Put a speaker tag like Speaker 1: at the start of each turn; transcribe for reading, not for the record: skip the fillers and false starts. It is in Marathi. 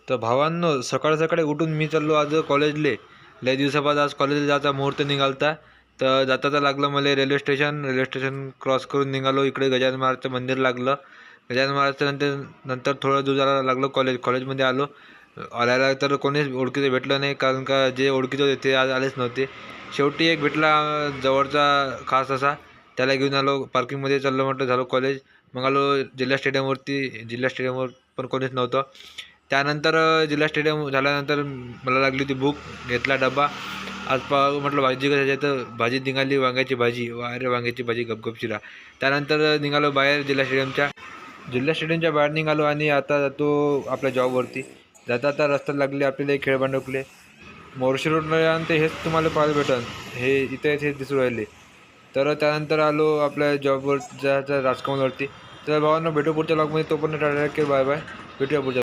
Speaker 1: तर भावांनो, सकाळ सकाळी उठून मी चाललो आज कॉलेजले. लय दिवसाबाद आज कॉलेजला जायचा मुहूर्त निघालता. तर जाता लागलं मला रेल्वे स्टेशन क्रॉस करून निघालो. इकडे गजानन महाराजचं मंदिर लागलं. गजानन महाराजचं नंतर थोडं दूर जायला लागलं कॉलेजमध्ये आलो. आल्याला तर कोणीच ओळखीचं भेटलं नाही, कारण का जे ओळखीचे होते ते आज आलेच नव्हते. शेवटी एक भेटला जवळचा खास असा, त्याला घेऊन आलो. पार्किंगमध्ये चाललो म्हटलं, झालो कॉलेज. मग आलो जिल्हा स्टेडियमवर पण कोणीच नव्हतं. त्यानंतर जिल्हा स्टेडियम झाल्यानंतर मला लागली होती भूक. घेतला डबा. आज म्हटलं भाजी कशाची आहे, तर भाजी निघाली वांग्याची भाजी. अरे वांग्याची भाजी गपगप शिरा. त्यानंतर निघालो बाहेर जिल्हा स्टेडियमच्या बाहेर निघालो आणि आता जातो आपल्या जॉबवरती. जाता आता रस्त्यात लागले आपल्याला एक खेळबांडवले मोर्शी रोडला, आणि ते हेच तुम्हाला पाहायला भेटन. हे इथे दिसून राहिले. तर त्यानंतर आलो आपल्या जॉबवर जायचं राजकमलवरती. तर भावांना भेटू पुढच्या ब्लॉगमध्ये. तोपर्यंत टाटा, बाय बाय. भेटूया पुढच्या